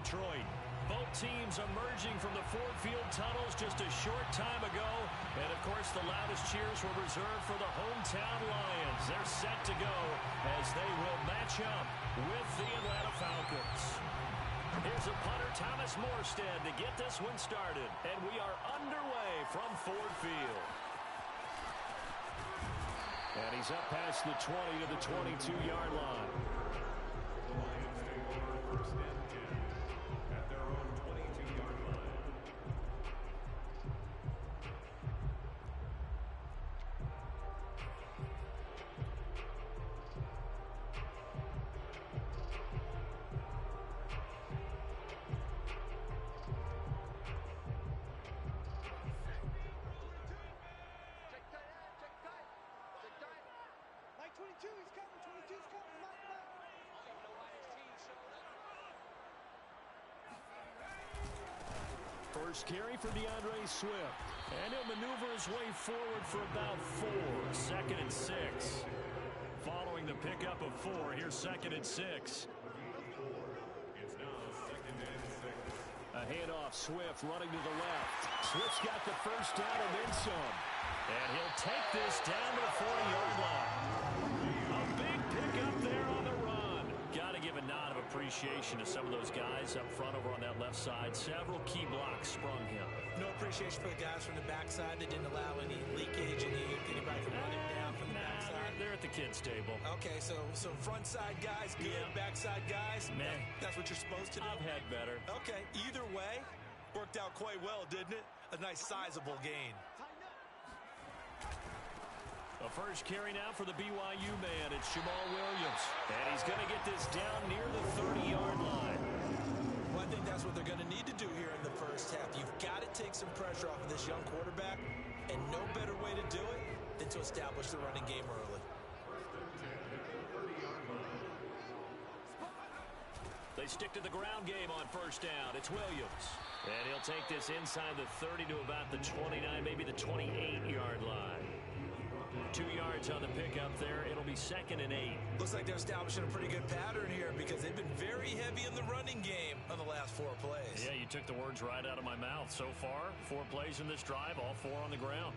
Detroit. Both teams emerging from the Ford Field tunnels just a short time ago. And, of course, the loudest cheers were reserved for the hometown Lions. They're set to go as they will match up with the Atlanta Falcons. Here's a punter, Thomas Morstead, to get this one started. And we are underway from Ford Field. And he's up past the 20 to the 22-yard line. The Lions take over first and 10 at their own 22-yard line. First carry for DeAndre Swift. And he'll maneuver his way forward for about 4. 2nd and 6. Following the pickup of 4, here's 2nd and 6. It's now 2nd and 6. A handoff, Swift running to the left. Swift's got the first down and then some. And he'll take this down to the 40-yard line. A big pickup there on the run. Got to give a nod of appreciation to some of those guys up front over on that left side. Several key blocks sprung him. No appreciation for the guys from the backside that didn't allow any leakage and anybody from running down from the backside. They're at the kids' table. Okay, so front side guys, good. Yeah. Backside guys, Man. that's what you're supposed to do. I've had better. Okay, either way, worked out quite well, didn't it? A nice sizable gain. A first carry now for the BYU man. It's Jamal Williams. And he's going to get this down near the 30-yard line. Well, I think that's what they're going to need to do here in the first half. You've got to take some pressure off of this young quarterback, and no better way to do it than to establish the running game early. They stick to the ground game on first down. It's Williams. And he'll take this inside the 30 to about the 29, maybe the 28-yard line. 2 yards on the pickup there. It'll be 2nd and 8. Looks like they're establishing a pretty good pattern here because they've been very heavy in the running game on the last 4 plays. Yeah, you took the words right out of my mouth. So far, 4 plays in this drive, all 4 on the ground.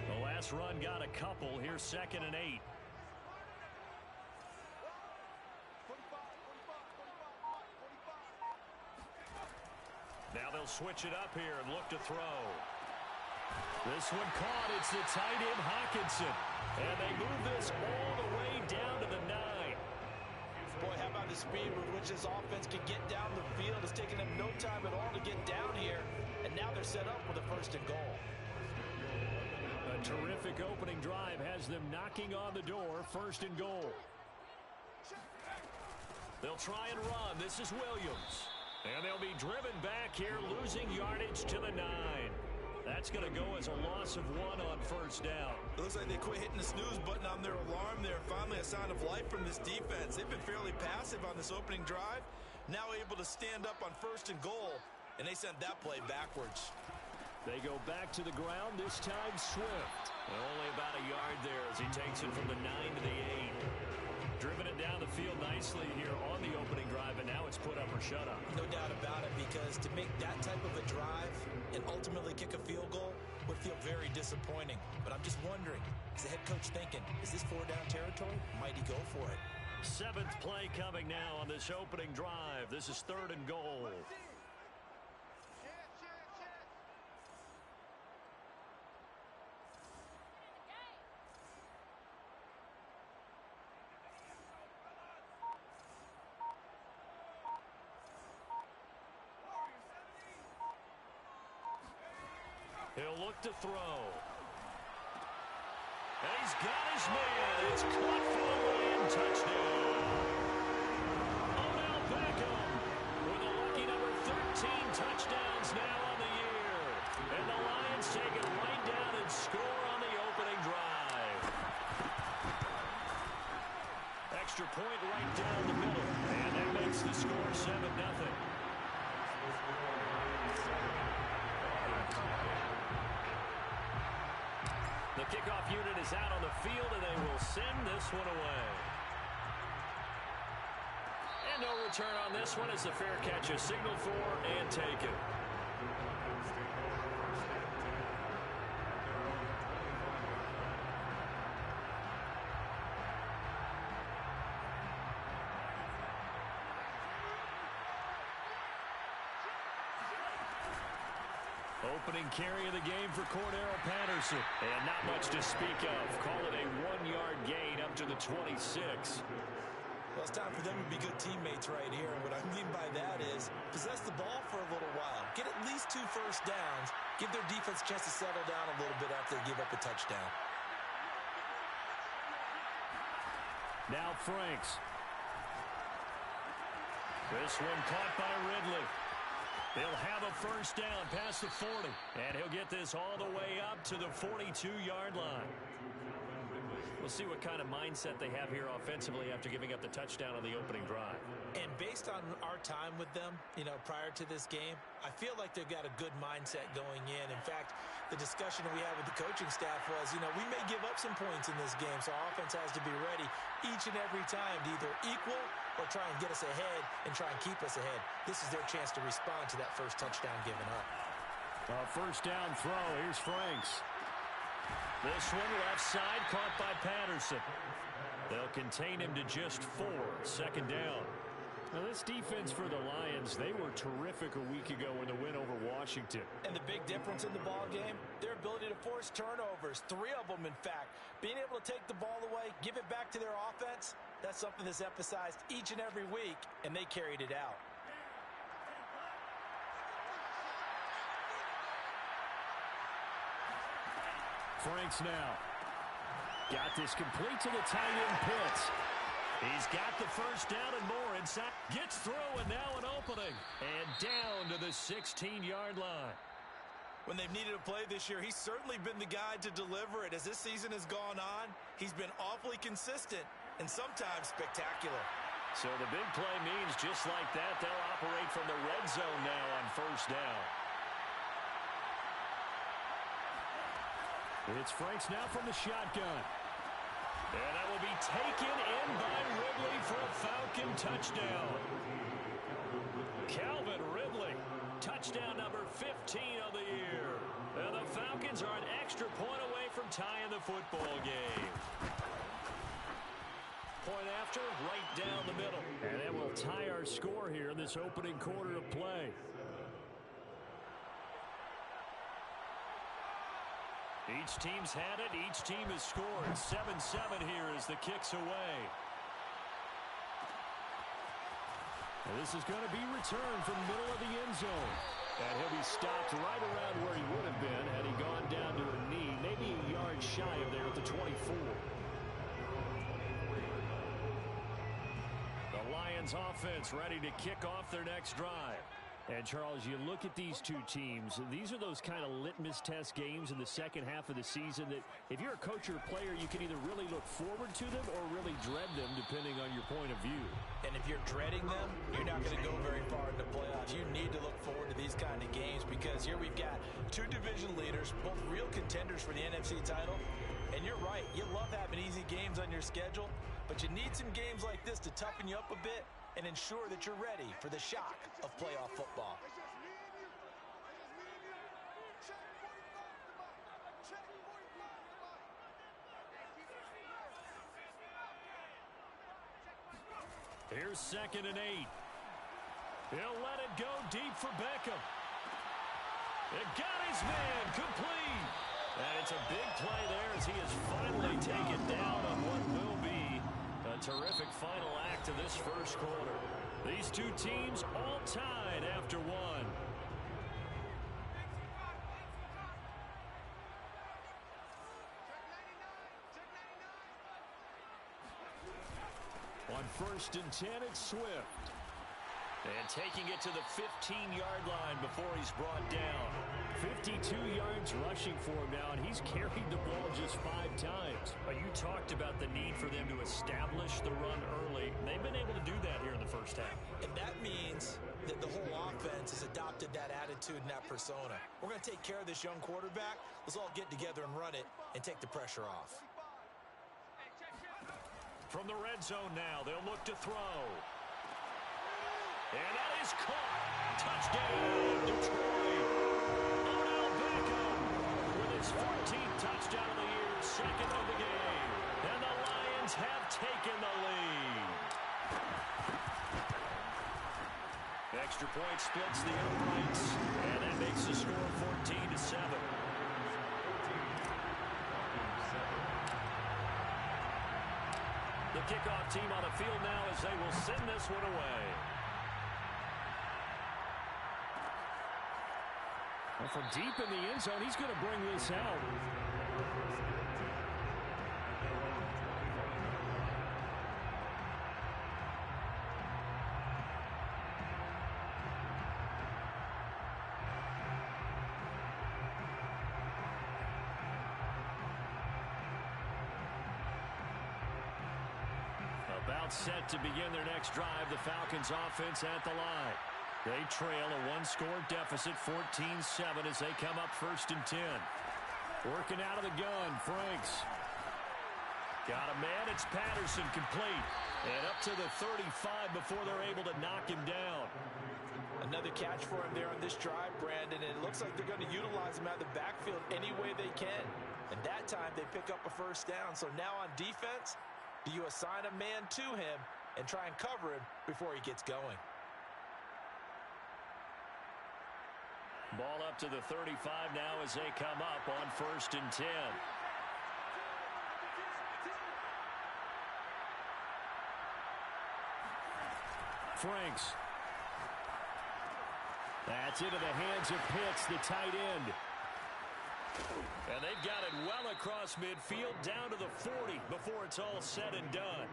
The last run got a couple. Here's 2nd and 8. Now they'll switch it up here and look to throw. This one caught. It's the tight end Hockenson. And they move this all the way down to the 9. Boy, how about the speed with which this offense can get down the field? It's taken them no time at all to get down here. And now they're set up with a 1st and goal. A terrific opening drive has them knocking on the door. 1st and goal. They'll try and run. This is Williams. And they'll be driven back here, losing yardage to the 9. That's going to go as a loss of 1 on first down. It looks like they quit hitting the snooze button on their alarm there. Finally, a sign of life from this defense. They've been fairly passive on this opening drive. Now able to stand up on 1st and goal, and they sent that play backwards. They go back to the ground, this time Swift. And only about a yard there as he takes it from the 9 to the 8. Driven it down the field nicely here on the opening drive, and now it's put up or shut up. No doubt about it, because to make that type of a drive and ultimately kick a field goal would feel very disappointing. But I'm just wondering, is the head coach thinking, is this 4-down territory? Might he go for it? 7th play coming now on this opening drive. This is 3rd and goal. He'll look to throw. And he's got his man. It's caught for the Lion touchdown. Odell Beckham with a lucky number 13 touchdowns now on the year. And the Lions take it right down and score on the opening drive. Extra point right down the middle. And that makes the score 7-0. The kickoff unit is out on the field, and they will send this one away. And no return on this one as the fair catch is signaled for and taken. Opening carry of the game for Cordero Patterson. And not much to speak of. Call it a 1-yard gain up to the 26. Well, it's time for them to be good teammates right here. And what I mean by that is possess the ball for a little while. Get at least 2 first downs. Give their defense a chance to settle down a little bit after they give up a touchdown. Now Franks. This one caught by Ridley. They'll have a first down past the 40. And he'll get this all the way up to the 42-yard line. We'll see what kind of mindset they have here offensively after giving up the touchdown on the opening drive. And based on our time with them, prior to this game, I feel like they've got a good mindset going in. In fact, the discussion we had with the coaching staff was, we may give up some points in this game, so our offense has to be ready each and every time to either equal or try and get us ahead and try and keep us ahead. This is their chance to respond to that first touchdown given up. First down throw. Here's Franks. This one left side caught by Patterson. They'll contain him to just 4. Second down. Now this defense for the Lions, they were terrific a week ago in the win over Washington. And the big difference in the ball game, their ability to force turnovers. 3 of them, in fact. Being able to take the ball away, give it back to their offense, that's something that's emphasized each and every week, and they carried it out. Franks now. Got this complete to the tight end Pitts. He's got the first down and more inside. Gets through and now an opening. And down to the 16-yard line. When they've needed a play this year, he's certainly been the guy to deliver it. As this season has gone on, he's been awfully consistent and sometimes spectacular. So the big play means just like that, they'll operate from the red zone now on first down. It's Franks now from the shotgun. And that will be taken in by Ridley for a Falcon touchdown. Calvin Ridley, touchdown number 15 of the year. And the Falcons are an extra point away from tying the football game. Point after, right down the middle. And that will tie our score here in this opening quarter of play. Each team's had it. Each team has scored. 7-7 here as the kick's away. And this is going to be returned from the middle of the end zone. And he'll be stopped right around where he would have been had he gone down to a knee, maybe a yard shy of there at the 24. The Lions offense ready to kick off their next drive. And, Charles, you look at these two teams, these are those kind of litmus test games in the second half of the season that if you're a coach or a player, you can either really look forward to them or really dread them depending on your point of view. And if you're dreading them, you're not going to go very far in the playoffs. You need to look forward to these kind of games because here we've got 2 division leaders, both real contenders for the NFC title. And you're right, you love having easy games on your schedule, but you need some games like this to toughen you up a bit and ensure that you're ready for the shock of playoff football. Here's 2nd and 8. He'll let it go deep for Beckham. It got his man complete. And it's a big play there as he is finally taken down on what will be a terrific final act of this first quarter. These two teams all tied after one. On 1st and 10, it's Swift. And taking it to the 15-yard line before he's brought down. 52 yards rushing for him now, and he's carried the ball just 5 times. But you talked about the need for them to establish the run early. They've been able to do that here in the first half. And that means that the whole offense has adopted that attitude and that persona. We're going to take care of this young quarterback. Let's all get together and run it and take the pressure off. From the red zone now, they'll look to throw. And that is caught. Touchdown, Detroit. Odell Beckham with his 14th touchdown of the year, second of the game. And the Lions have taken the lead. Extra point splits the uprights, and that makes the score 14-7. The kickoff team on the field now as they will send this one away. Well, from deep in the end zone, he's going to bring this out. About set to begin their next drive, the Falcons offense at the line. They trail a one-score deficit, 14-7, as they come up 1st and 10. Working out of the gun, Franks. Got a man, it's Patterson, complete. And up to the 35 before they're able to knock him down. Another catch for him there on this drive, Brandon, and it looks like they're going to utilize him out of the backfield any way they can. And that time they pick up a first down. So now on defense, do you assign a man to him and try and cover him before he gets going? Ball up to the 35 now as they come up on 1st and 10. Franks. That's into the hands of Pitts, the tight end. And they've got it well across midfield down to the 40 before it's all said and done.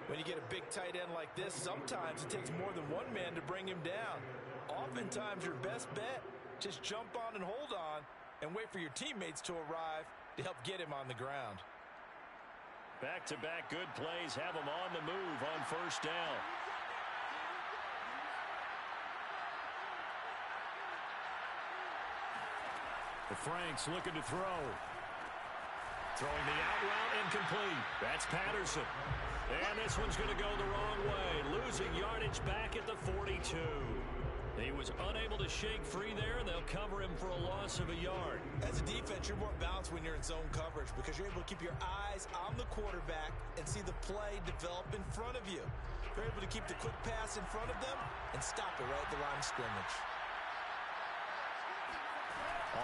When you get a big tight end like this, sometimes it takes more than one man to bring him down. Oftentimes your best bet, just jump on and hold on and wait for your teammates to arrive to help get him on the ground. Back-to-back good plays have him on the move on 1st down. The Franks looking to throw. Throwing the out route incomplete. That's Patterson. And this one's going to go the wrong way. Losing yardage back at the 42. He was unable to shake free there, and they'll cover him for a loss of a yard. As a defense, you're more balanced when you're in zone coverage because you're able to keep your eyes on the quarterback and see the play develop in front of you. You're able to keep the quick pass in front of them and stop it right at the line of scrimmage.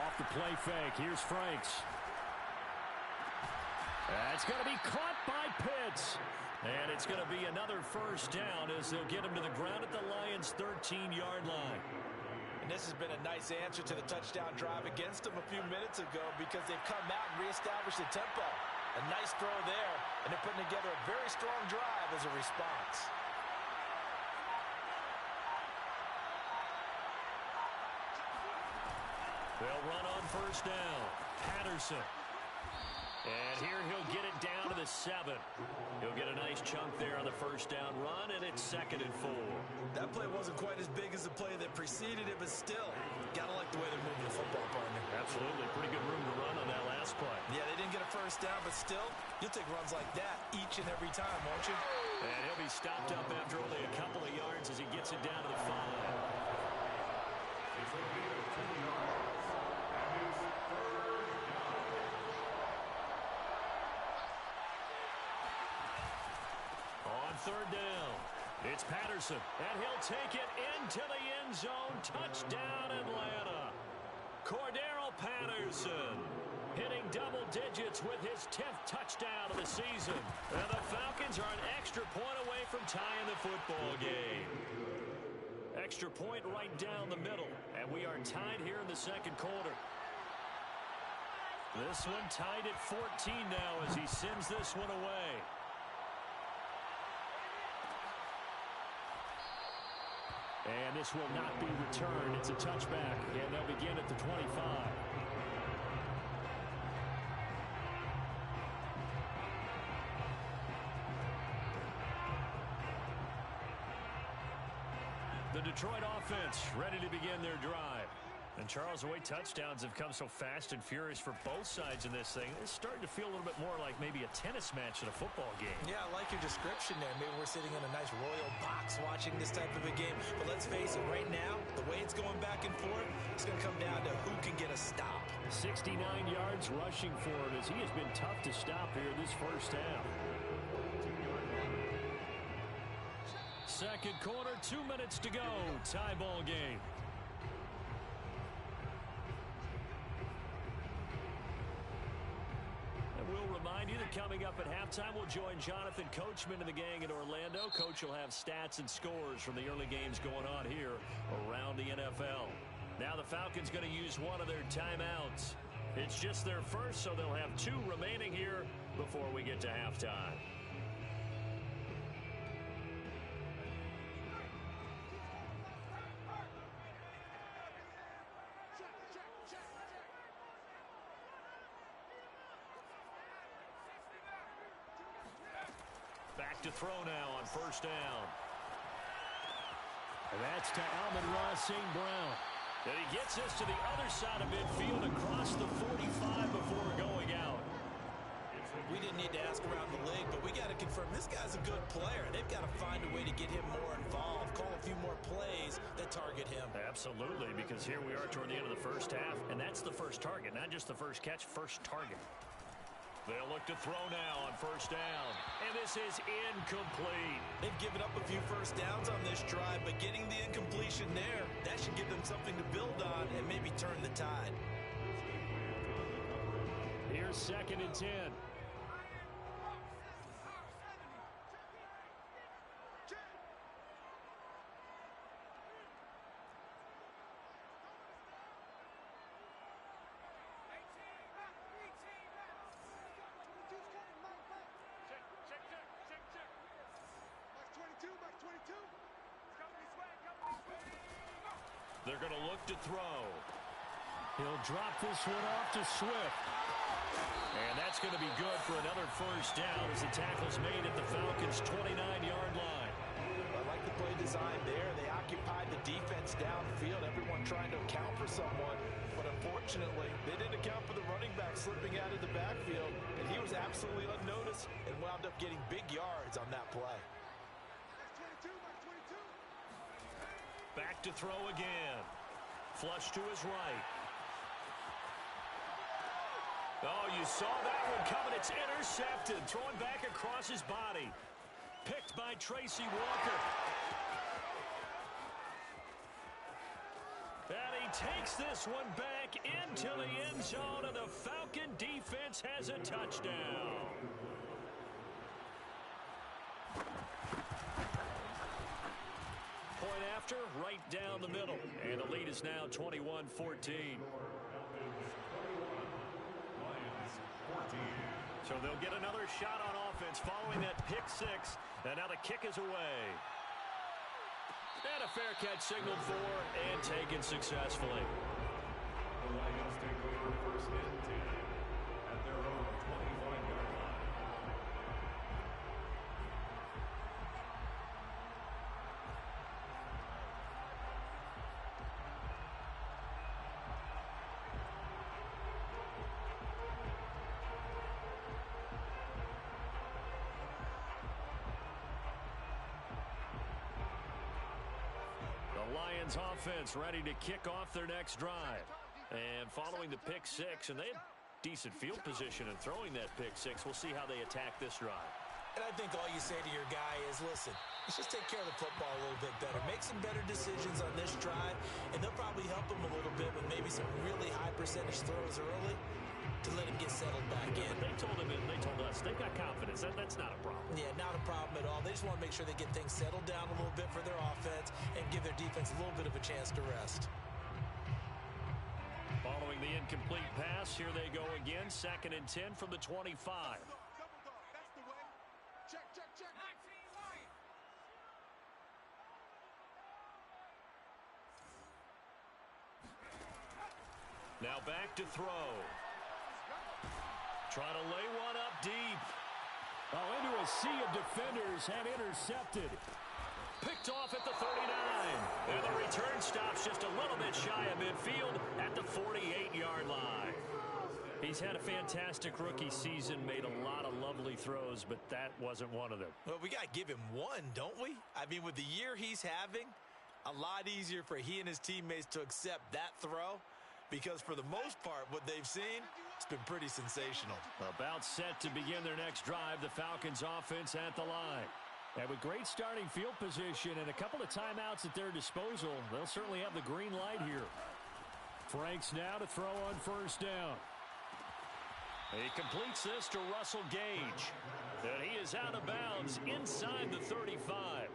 Off the play fake, here's Franks. That's going to be caught by Pitts. And it's going to be another first down as they'll get him to the ground at the Lions' 13-yard line. And this has been a nice answer to the touchdown drive against them a few minutes ago because they've come out and reestablished the tempo. A nice throw there, and they're putting together a very strong drive as a response. They'll run on 1st down. Patterson. And here he'll get it down to the 7. He'll get a nice chunk there on the 1st down run, and it's 2nd and 4. That play wasn't quite as big as the play that preceded it, but still, gotta like the way they're moving the football, partner. Absolutely. Pretty good room to run on that last play. Yeah, they didn't get a first down, but still, you'll take runs like that each and every time, won't you? And he'll be stopped up after only a couple of yards as he gets it down to the 5. On 3rd down, it's Patterson, and he'll take it into the end zone. Touchdown, Atlanta. Cordero Patterson hitting double digits with his 10th touchdown of the season. And the Falcons are an extra point away from tying the football game. Extra point right down the middle, and we are tied here in the 2nd quarter. This one tied at 14 now as he sends this one away. And this will not be returned. It's a touchback, and they'll begin at the 25. The Detroit offense ready to begin their drive. And Charles, the way touchdowns have come so fast and furious for both sides in this thing, it's starting to feel a little bit more like maybe a tennis match in a football game. Yeah, I like your description there. Maybe we're sitting in a nice royal box watching this type of a game. But let's face it, right now, the way it's going back and forth, it's going to come down to who can get a stop. 69 yards rushing for him as he has been tough to stop here this first half. Second quarter, 2 minutes to go. Tie ball game. We'll remind you that coming up at halftime, we'll join Jonathan Coachman and the gang in Orlando. Coach will have stats and scores from the early games going on here around the NFL. Now the Falcons going to use one of their timeouts. It's just their first, so they'll have 2 remaining here before we get to halftime. Back to throw now on first down. And that's to Amon-Ra St. Brown. And he gets this to the other side of midfield across the 45 before going out. We didn't need to ask around the league, but we got to confirm this guy's a good player. They've got to find a way to get him more involved, call a few more plays that target him. Absolutely, because here we are toward the end of the first half, and that's the first target, not just the first catch, first target. They'll look to throw now on first down. And this is incomplete. They've given up a few first downs on this drive, but getting the incompletion there, that should give them something to build on and maybe turn the tide. Here's 2nd and 10. They're going to look to throw. He'll drop this one off to Swift. And that's going to be good for another first down as the tackle's made at the Falcons' 29-yard line. I like the play design there. They occupied the defense downfield, everyone trying to account for someone. But unfortunately, they didn't account for the running back slipping out of the backfield. And he was absolutely unnoticed and wound up getting big yards on that play. Back to throw again. Flush to his right. Oh, you saw that one coming. It's intercepted. Throwing back across his body. Picked by Tracy Walker. And he takes this one back into the end zone, and the Falcon defense has a touchdown. Point after, right down the middle. And the lead is now 21-14. So they'll get another shot on offense following that pick six. And now the kick is away. And a fair catch signaled for and taken successfully. The Lions take over 1st and 10 at their own 25-yard line. Lions offense ready to kick off their next drive. And following the pick six, and they had decent field position in throwing that pick six. We'll see how they attack this drive. And I think all you say to your guy is, listen, let's just take care of the football a little bit better. Make some better decisions on this drive, and they'll probably help him a little bit with maybe some really high percentage throws early to let him get settled back in. They told him, and they told us, they've got confidence. That's not a problem. Yeah, not a problem at all. They just want to make sure they get things settled down a little bit for their offense and give their defense a little bit of a chance to rest. Following the incomplete pass, here they go again. 2nd and 10 from the 25. That's the way. Check, check, check. Now back to throw. Trying to lay one up deep. Oh, into a sea of defenders and intercepted. Picked off at the 39. And the return stops just a little bit shy of midfield at the 48-yard line. He's had a fantastic rookie season, made a lot of lovely throws, but that wasn't one of them. Well, we got to give him one, don't we? I mean, with the year he's having, a lot easier for he and his teammates to accept that throw, because for the most part, what they've seen, it's been pretty sensational. About set to begin their next drive, the Falcons offense at the line. And with great starting field position and a couple of timeouts at their disposal, they'll certainly have the green light here. Franks now to throw on first down. He completes this to Russell Gage. And he is out of bounds inside the 35.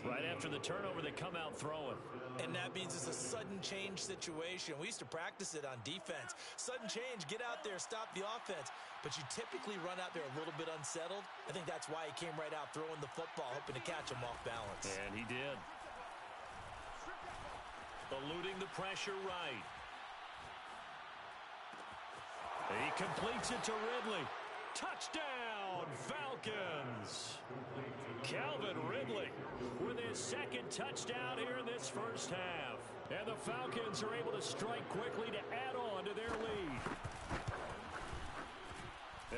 Right after the turnover, they come out throwing. And that means it's a sudden change situation. We used to practice it on defense. Sudden change, get out there, stop the offense. But you typically run out there a little bit unsettled. I think that's why he came right out throwing the football, hoping to catch him off balance. And he did. Eluding the pressure right. He completes it to Ridley. Touchdown, Falcons. Calvin Ridley with his second touchdown here in this first half. And the Falcons are able to strike quickly to add on to their lead.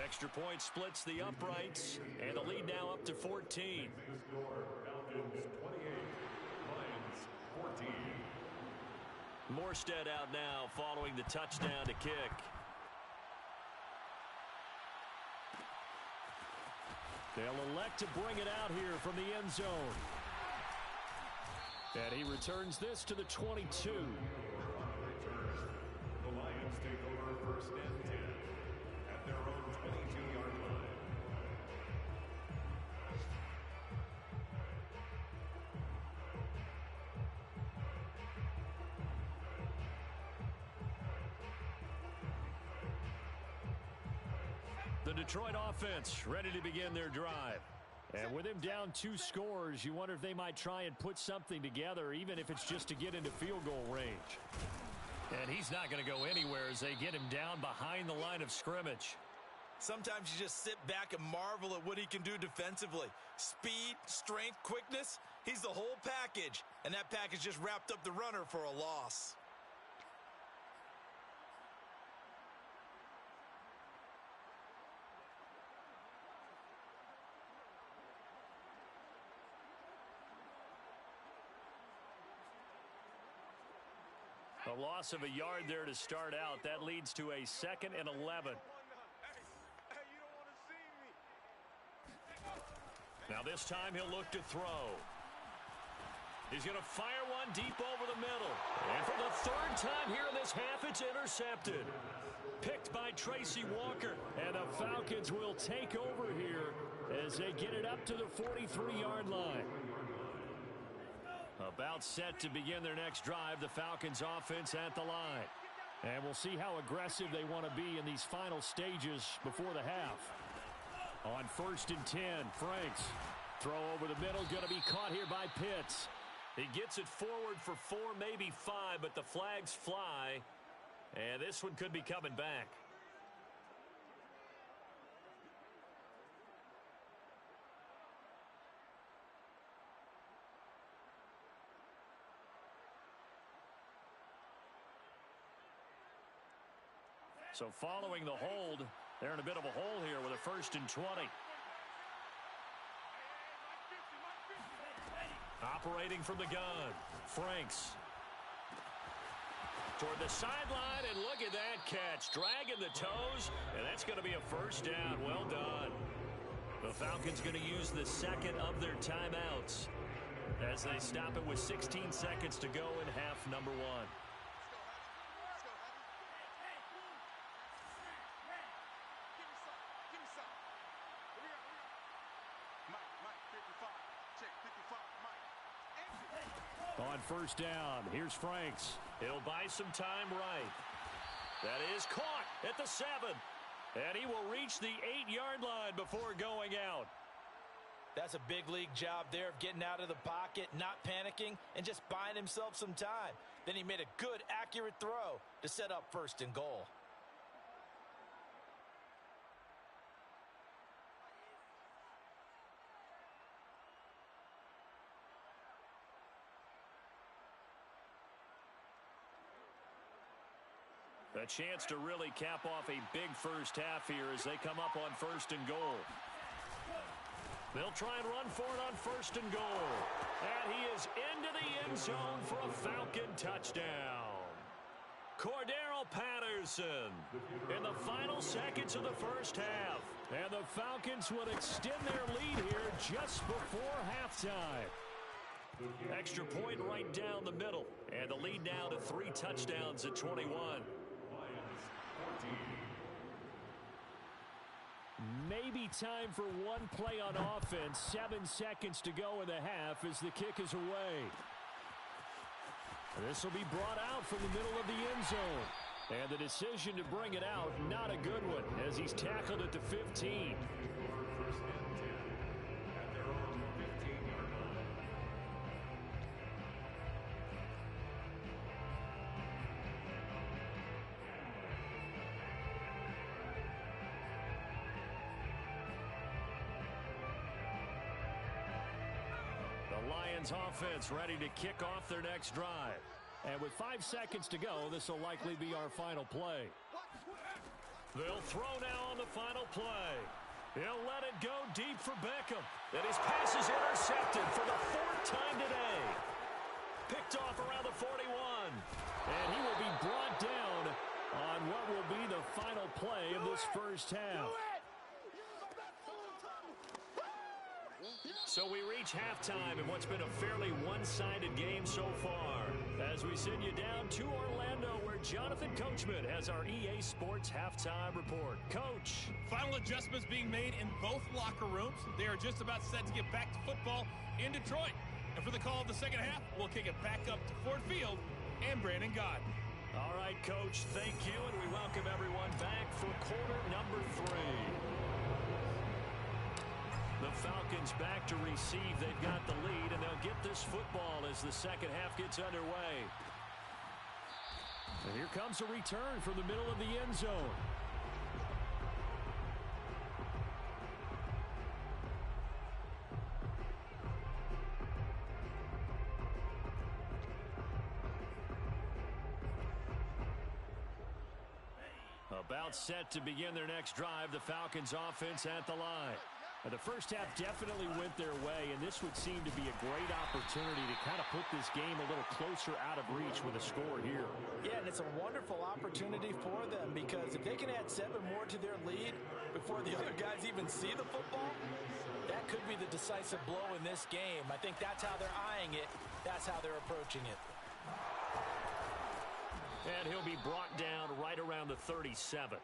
Extra point splits the uprights, and the lead now up to 14. Falcons 28, Lions 14. Morstead out now following the touchdown to kick. They'll elect to bring it out here from the end zone. And he returns this to the 22. The Lions take over first and 10 at their own 22-yard line. The Detroit offense ready to begin their drive. And with him down 2 scores, you wonder if they might try and put something together, even if it's just to get into field goal range. And he's not going to go anywhere as they get him down behind the line of scrimmage. Sometimes you just sit back and marvel at what he can do defensively. Speed, strength, quickness, he's the whole package. And that package just wrapped up the runner for a loss. A loss of a yard there to start out. That leads to a 2nd and 11. Now this time he'll look to throw. He's going to fire one deep over the middle. And for the 3rd time here in this half, it's intercepted. Picked by Tracy Walker. And the Falcons will take over here as they get it up to the 43-yard line. About set to begin their next drive, the Falcons offense at the line. And we'll see how aggressive they want to be in these final stages before the half. On 1st and 10, Franks. Throw over the middle, going to be caught here by Pitts. He gets it forward for 4, maybe 5, but the flags fly. And this one could be coming back. So following the hold, they're in a bit of a hole here with a 1st and 20. Operating from the gun, Franks. Toward the sideline, and look at that catch. Dragging the toes, and that's going to be a 1st down. Well done. The Falcons going to use the 2nd of their timeouts as they stop it with 16 seconds to go in half number 1. On 1st down, here's Franks. He'll buy some time right. That is caught at the 7. And he will reach the 8-yard line before going out. That's a big league job there of getting out of the pocket, not panicking. panicking and just buying himself some time. Then he made a good, accurate throw to set up 1st and goal. A chance to really cap off a big first half here as they come up on 1st and goal. They'll try and run for it on 1st and goal. And he is into the end zone for a Falcon touchdown. Cordero Patterson in the final seconds of the first half. And the Falcons would extend their lead here just before halftime. Extra point right down the middle. And the lead now to 3 touchdowns at 21. Maybe time for one play on offense. 7 seconds to go in the half as the kick is away. This will be brought out from the middle of the end zone. And the decision to bring it out, not a good one, as he's tackled at the 15. Offense ready to kick off their next drive. And with 5 seconds to go, this will likely be our final play. They'll throw now on the final play. He'll let it go deep for Beckham. And his pass is intercepted for the 4th time today. Picked off around the 41. And he will be brought down on what will be the final play of this first half. So we reach halftime in what's been a fairly one-sided game so far. As we send you down to Orlando, where Jonathan Coachman has our EA Sports Halftime Report. Coach. Final adjustments being made in both locker rooms. They are just about set to get back to football in Detroit. And for the call of the second half, we'll kick it back up to Ford Field and Brandon Gaudin. All right, Coach, thank you, and we welcome everyone back for quarter number 3. The Falcons back to receive. They've got the lead, and they'll get this football as the second half gets underway. And here comes a return from the middle of the end zone. About set to begin their next drive, the Falcons offense at the line. The first half definitely went their way, and this would seem to be a great opportunity to kind of put this game a little closer out of reach with a score here. Yeah, and it's a wonderful opportunity for them, because if they can add 7 more to their lead before the other guys even see the football, that could be the decisive blow in this game. I think that's how they're eyeing it. That's how they're approaching it. And he'll be brought down right around the 37.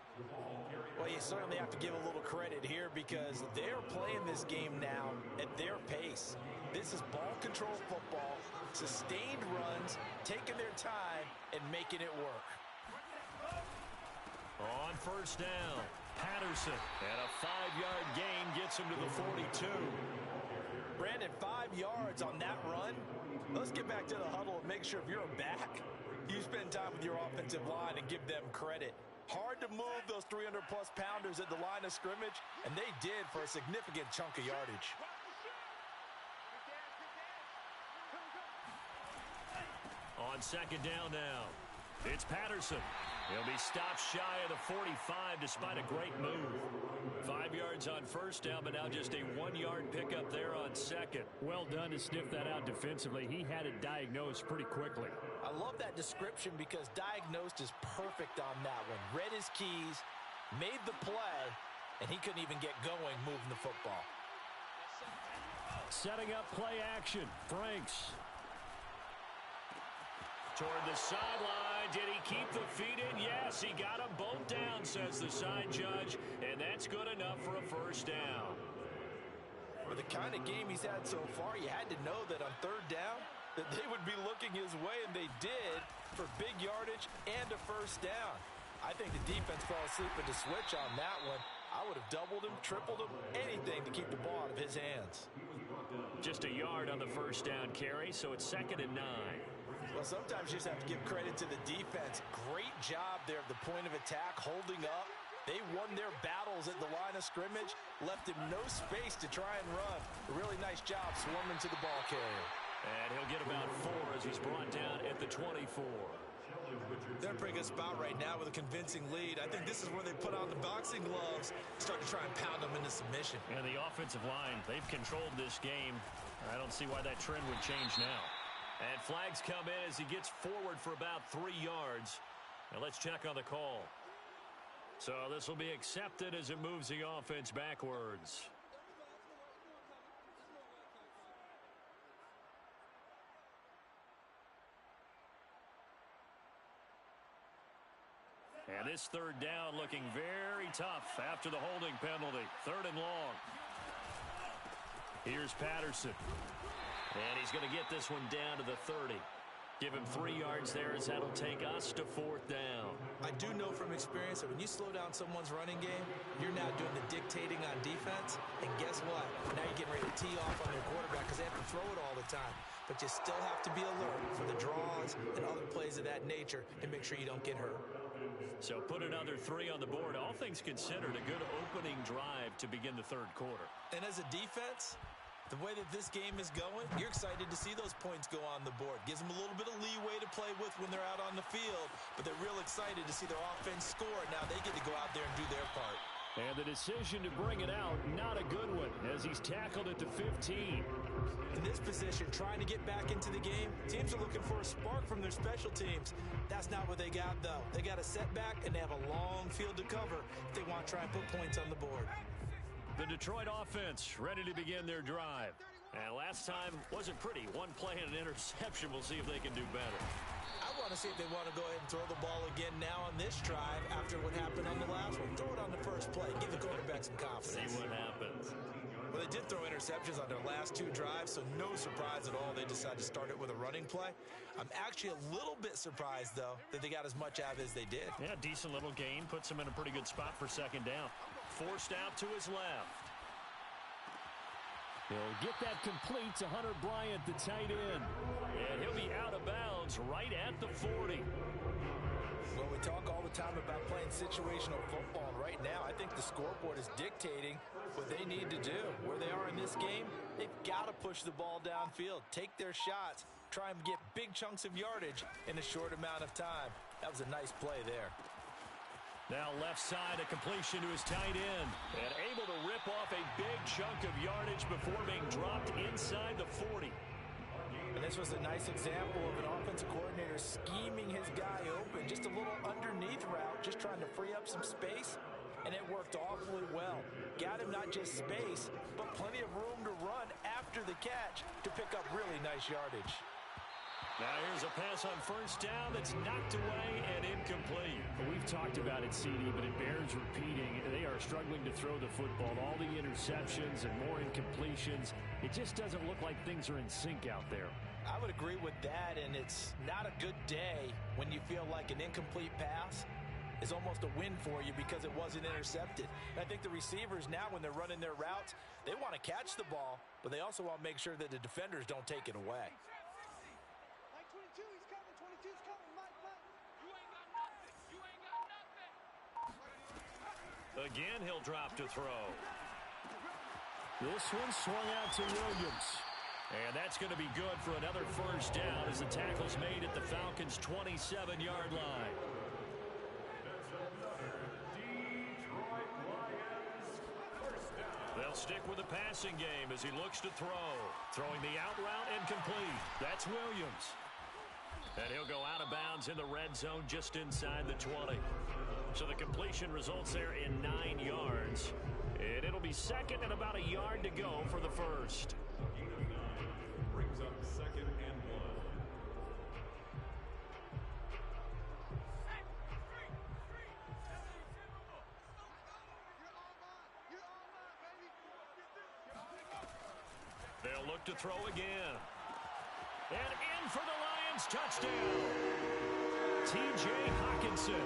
Well, you certainly have to give a little credit here, because they're playing this game now at their pace. This is ball control football, sustained runs, taking their time, and making it work. On first down, Patterson, and a 5-yard gain gets him to the 42. Brandon, 5 yards on that run. Let's get back to the huddle and make sure if you're a back, you spend time with your offensive line and give them credit. Hard to move those 300-plus pounders at the line of scrimmage, and they did for a significant chunk of yardage. On second down now, it's Patterson. He'll be stopped shy of the 45 despite a great move. 5 yards on first down, but now just a 1-yard pickup there on second. Well done to sniff that out defensively. He had it diagnosed pretty quickly. I love that description, because diagnosed is perfect on that one. Read his keys, made the play, and he couldn't even get going moving the football. Setting up play action. Franks. Toward the sideline. Did he keep the feet in? Yes, he got them both down, says the side judge, and that's good enough for a first down. For the kind of game he's had so far, you had to know that on third down that they would be looking his way, and they did, for big yardage and a first down. I think the defense fell asleep at the switch on that one. I would have doubled him, tripled him, anything to keep the ball out of his hands. Just a yard on the first down carry, so it's 2nd and 9. Well, sometimes you just have to give credit to the defense. Great job there at the point of attack, holding up. They won their battles at the line of scrimmage, left him no space to try and run. A really nice job swarming to the ball carrier. And he'll get about 4 as he's brought down at the 24. They're in a pretty good spot right now with a convincing lead. I think this is where they put on the boxing gloves, start to try and pound them into submission. And the offensive line, they've controlled this game. I don't see why that trend would change now. And flags come in as he gets forward for about 3 yards. Now let's check on the call. So this will be accepted as it moves the offense backwards. And this 3rd down looking very tough after the holding penalty. 3rd and long. Here's Patterson. And he's going to get this one down to the 30. Give him 3 yards there as that'll take us to 4th down. I do know from experience that when you slow down someone's running game, you're now doing the dictating on defense. And guess what? Now you're getting ready to tee off on their quarterback because they have to throw it all the time. But you still have to be alert for the draws and other plays of that nature to make sure you don't get hurt. So put another 3 on the board. All things considered, a good opening drive to begin the 3rd quarter. And as a defense, the way that this game is going, you're excited to see those points go on the board. Gives them a little bit of leeway to play with when they're out on the field, but they're real excited to see their offense score. Now they get to go out there and do their part. And the decision to bring it out, not a good one, as he's tackled at the 15. In this position, trying to get back into the game, teams are looking for a spark from their special teams. That's not what they got, though. They got a setback, and they have a long field to cover if they want to try and put points on the board. The Detroit offense ready to begin their drive. And last time wasn't pretty. 1 play and an interception. We'll see if they can do better. I want to see if they want to go ahead and throw the ball again now on this drive after what happened on the last one. Throw it on the first play. Give the quarterback some confidence. See what happens. Well, they did throw interceptions on their last 2 drives, so no surprise at all they decided to start it with a running play. I'm actually a little bit surprised, though, that they got as much out as they did. Yeah, decent little gain. Puts him in a pretty good spot for 2nd down. Forced out to his left. He'll get that complete to Hunter Bryant, the tight end. And he'll be out of bounds right at the 40. Well, we talk all the time about playing situational football. Right now, I think the scoreboard is dictating what they need to do. Where they are in this game, they've got to push the ball downfield, take their shots, try and get big chunks of yardage in a short amount of time. That was a nice play there. Now left side, a completion to his tight end. And able to rip off a big chunk of yardage before being dropped inside the 40. And this was a nice example of an offensive coordinator scheming his guy open. Just a little underneath route, just trying to free up some space. And it worked awfully well. Got him not just space, but plenty of room to run after the catch to pick up really nice yardage. Now here's a pass on first down that's knocked away and incomplete. We've talked about it, CD, but it bears repeating. They are struggling to throw the football. All the interceptions and more incompletions. It just doesn't look like things are in sync out there. I would agree with that, and it's not a good day when you feel like an incomplete pass is almost a win for you because it wasn't intercepted. And I think the receivers now, when they're running their routes, they want to catch the ball, but they also want to make sure that the defenders don't take it away. Again, he'll drop to throw. This one swung out to Williams. And that's going to be good for another first down as the tackle's made at the Falcons' 27-yard line. They'll stick with the passing game as he looks to throw. Throwing the out route and complete. That's Williams. And he'll go out of bounds in the red zone just inside the 20. So the completion results there in 9 yards. And it'll be 2nd and about a yard to go for the first. Brings up 2nd and 1. They'll look to throw again. And in for the Lions touchdown. T.J. Hockenson,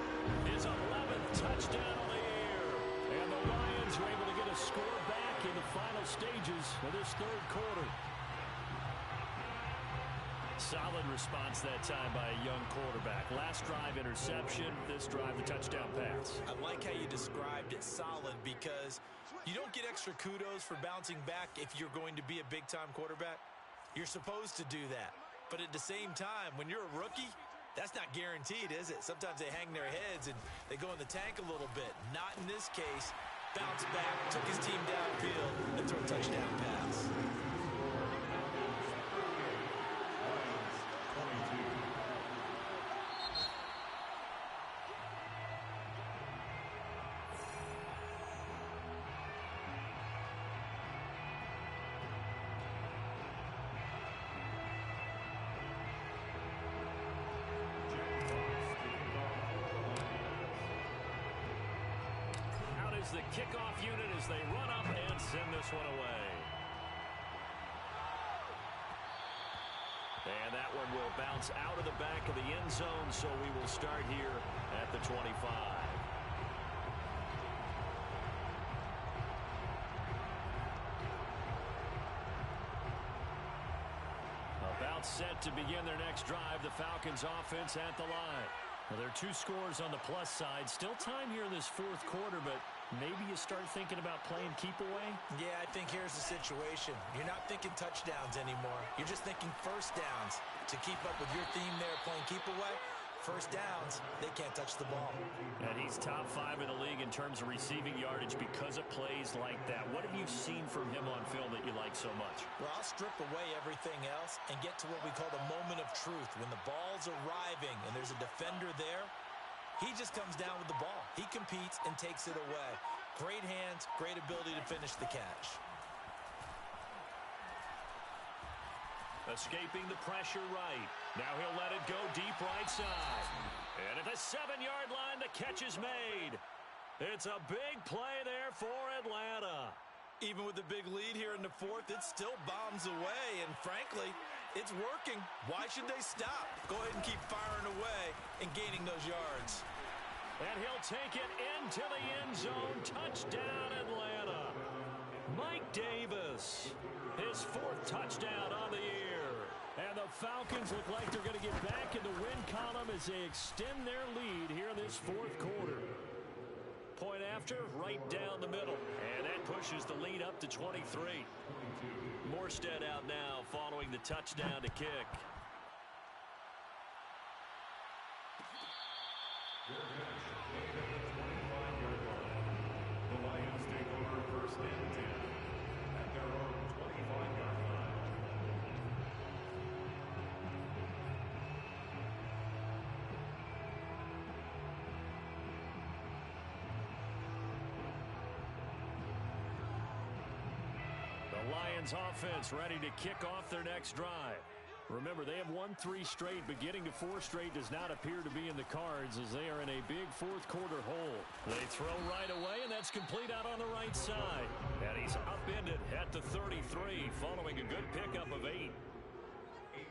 his 11th touchdown on the year. And the Lions are able to get a score back in the final stages of this third quarter. Solid response that time by a young quarterback. Last drive, interception. This drive, the touchdown pass. I like how you described it solid because you don't get extra kudos for bouncing back if you're going to be a big-time quarterback. You're supposed to do that. But at the same time, when you're a rookie, that's not guaranteed, is it? Sometimes they hang their heads and they go in the tank a little bit. Not in this case. Bounce back, took his team downfield, and threw a touchdown pass. The kickoff unit as they run up and send this one away. And that one will bounce out of the back of the end zone, so we will start here at the 25. About set to begin their next drive, the Falcons offense at the line. Well, there are 2 scores on the plus side. Still time here in this fourth quarter, but maybe you start thinking about playing keep away? Yeah, I think here's the situation. You're not thinking touchdowns anymore. You're just thinking first downs. To keep up with your theme there, playing keep away, first downs, they can't touch the ball. And he's top 5 in the league in terms of receiving yardage because of plays like that. What have you seen from him on film that you like so much? Well, I'll strip away everything else and get to what we call the moment of truth. When the ball's arriving and there's a defender there, he just comes down with the ball. He competes and takes it away. Great hands, great ability to finish the catch. Escaping the pressure right. Now he'll let it go deep right side. And at the 7-yard line, the catch is made. It's a big play there for Atlanta. Even with the big lead here in the fourth, it still bombs away. And frankly, it's working. Why should they stop? Go ahead and keep firing away and gaining those yards. And he'll take it into the end zone. Touchdown, Atlanta. Mike Davis, his 4th touchdown on the year. And the Falcons look like they're going to get back in the win column as they extend their lead here in this fourth quarter. Point after, right down the middle. And that pushes the lead up to 23. Morstead out now following the touchdown to kick. The Lions take over first and 10 at their own 25-yard line. The Lions offense ready to kick off their next drive. Remember, they have won 3 straight, but getting to 4 straight does not appear to be in the cards as they are in a big fourth quarter hole. They throw right away, and that's complete out on the right side. And he's upended at the 33 following a good pickup of 8. 8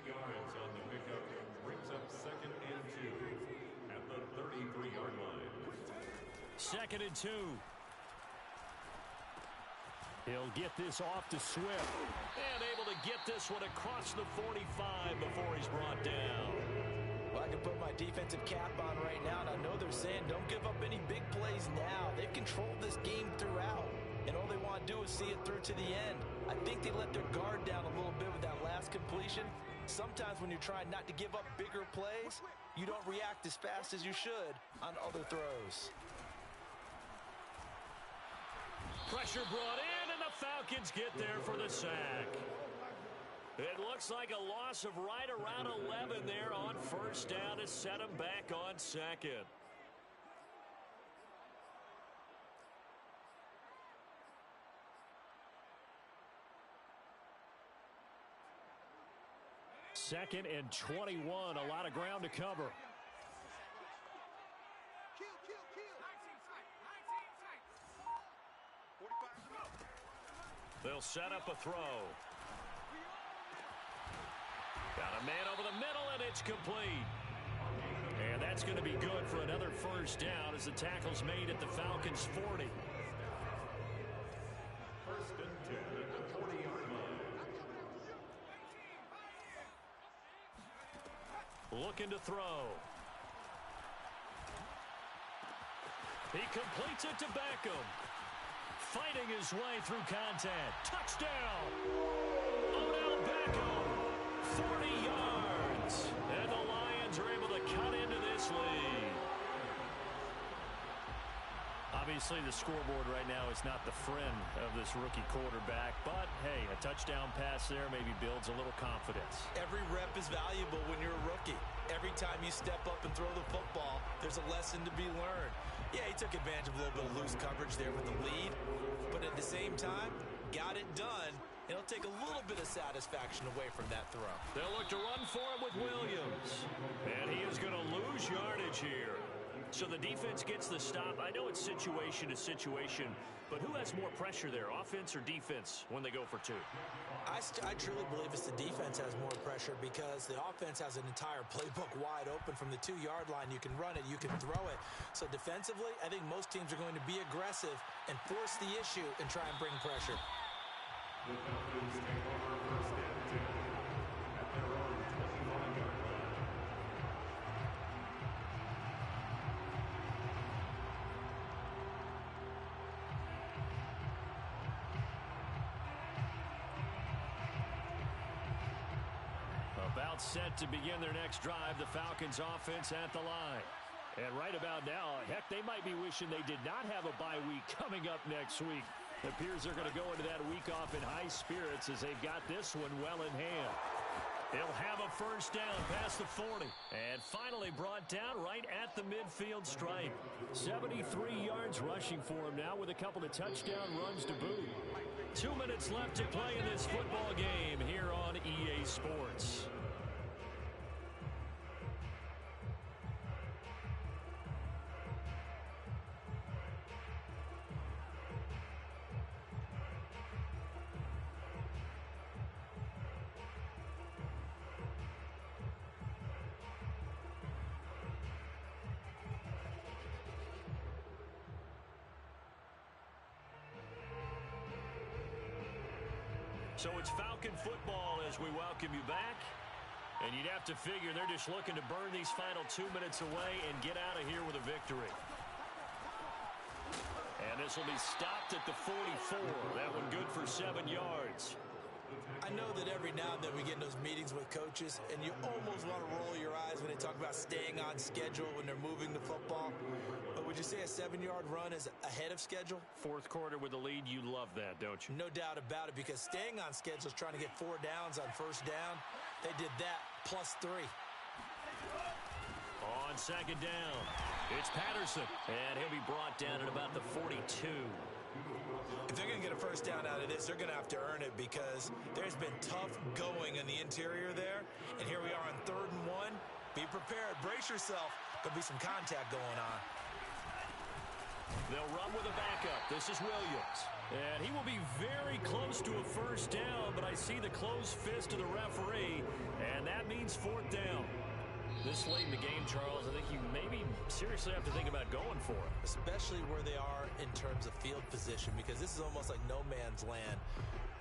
yards on the pickup brings up 2nd and 2 at the 33-yard line. 2nd and 2. He'll get this off to Swift. And able to get this one across the 45 before he's brought down. Well, I can put my defensive cap on right now, and I know they're saying don't give up any big plays now. They've controlled this game throughout, and all they want to do is see it through to the end. I think they let their guard down a little bit with that last completion. Sometimes when you're trying not to give up bigger plays, you don't react as fast as you should on other throws. Pressure brought in, and the Falcons get there for the sack. It looks like a loss of right around 11 there on first down to set them back on 2nd. Second and 21, a lot of ground to cover. They'll set up a throw. Got a man over the middle, and it's complete. And that's going to be good for another first down as the tackle's made at the Falcons' 40. looking to throw. He completes it to Beckham. Fighting his way through contact. Touchdown! Odell Beckham, 40 yards. And the Lions are able to cut into this lead. Obviously, the scoreboard right now is not the friend of this rookie quarterback. But, hey, a touchdown pass there maybe builds a little confidence. Every rep is valuable when you're a rookie. Every time you step up and throw the football, there's a lesson to be learned. Yeah, he took advantage of a little bit of loose coverage there with the lead. But at the same time, got it done. It'll take a little bit of satisfaction away from that throw. They'll look to run for him with Williams. And he is going to lose yardage here. So the defense gets the stop. I know it's situation to situation, but who has more pressure there, offense or defense, when they go for two? I truly believe it's the defense has more pressure because the offense has an entire playbook wide open from the 2-yard line. You can run it, you can throw it. So defensively, I think most teams are going to be aggressive and force the issue and try and bring pressure. The Falcons take over first and 10 at their own 25-yard line. About set to begin their next drive, the Falcons offense at the line. And right about now, heck, they might be wishing they did not have a bye week coming up next week. It appears they're going to go into that week off in high spirits as they've got this one well in hand. He'll have a first down past the 40. And finally brought down right at the midfield stripe. 73 yards rushing for him now with a couple of touchdown runs to boot. 2 minutes left to play in this football game here on EA Sports. So it's Falcon football as we welcome you back. And you'd have to figure they're just looking to burn these final 2 minutes away and get out of here with a victory. And this will be stopped at the 44. That one good for 7 yards. I know that every now and then we get in those meetings with coaches, and you almost want to roll your eyes when they talk about staying on schedule when they're moving the football. But would you say a 7-yard run is ahead of schedule? Fourth quarter with the lead, you love that, don't you? No doubt about it, because staying on schedule is trying to get 4 downs on first down. They did that plus 3. On second down, it's Patterson, and he'll be brought down at about the 42. If they're going to get a first down out of this, they're going to have to earn it because there's been tough going in the interior there. And here we are on 3rd and 1. Be prepared. Brace yourself. There'll be some contact going on. They'll run with a backup. This is Williams. And he will be very close to a first down, but I see the closed fist of the referee, and that means 4th down. This late in the game, Charles, I think you maybe seriously have to think about going for it. Especially where they are in terms of field position, because this is almost like no man's land.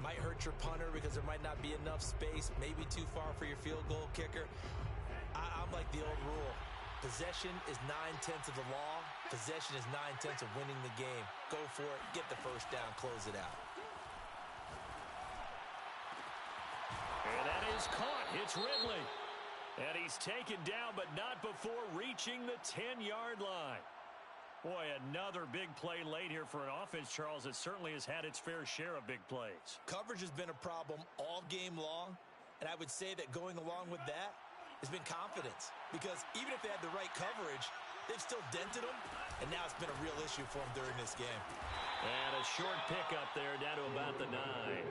Might hurt your punter because there might not be enough space, maybe too far for your field goal kicker. I'm like the old rule. Possession is 9/10 of the law. Possession is 9/10 of winning the game. Go for it, get the first down, close it out. And that is caught. It's Ridley. And he's taken down, but not before reaching the 10-yard line. Boy, another big play late here for an offense, Charles, that certainly has had its fair share of big plays. Coverage has been a problem all game long, and I would say that going along with that has been confidence. Because even if they had the right coverage, they've still dented them, and now it's been a real issue for them during this game. And a short pickup there down to about the 9.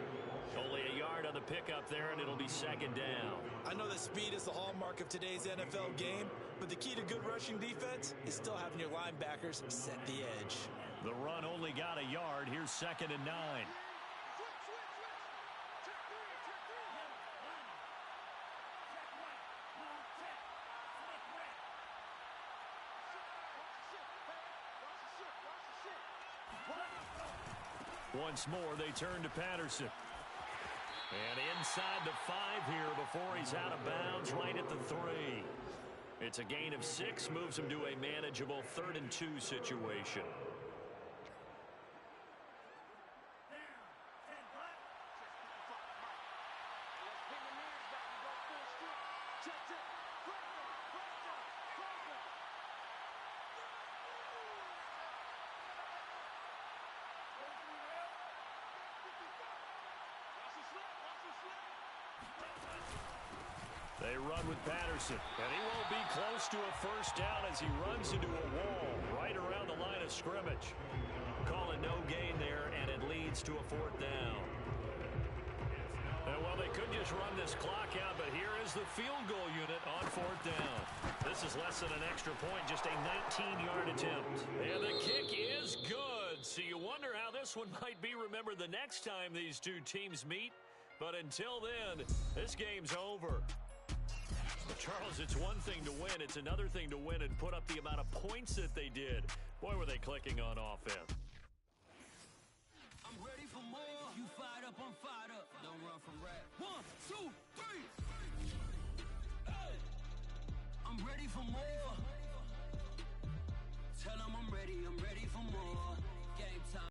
Only a yard on the pickup there, and it'll be 2nd down. I know that speed is the hallmark of today's NFL game, but the key to good rushing defense is still having your linebackers set the edge. The run only got a yard. Here's 2nd and 9. Once more, they turn to Patterson. And inside the 5 here before he's out of bounds right at the 3. It's a gain of 6, moves them to a manageable 3rd and 2 situation. They run with Patterson, and he won't be close to a first down as he runs into a wall right around the line of scrimmage. Call it no gain there, and it leads to a 4th down. And well, they could just run this clock out, but here is the field goal unit on 4th down. This is less than an extra point, just a 19-yard attempt. And the kick is good. So you wonder how this one might be remembered the next time these two teams meet. But until then, this game's over. Charles, it's one thing to win. It's another thing to win and put up the amount of points that they did. Boy, were they clicking on offense. I'm ready for more. You fired up, I'm fired up. Don't run from rap. 1, 2, 3. Hey. I'm ready for more.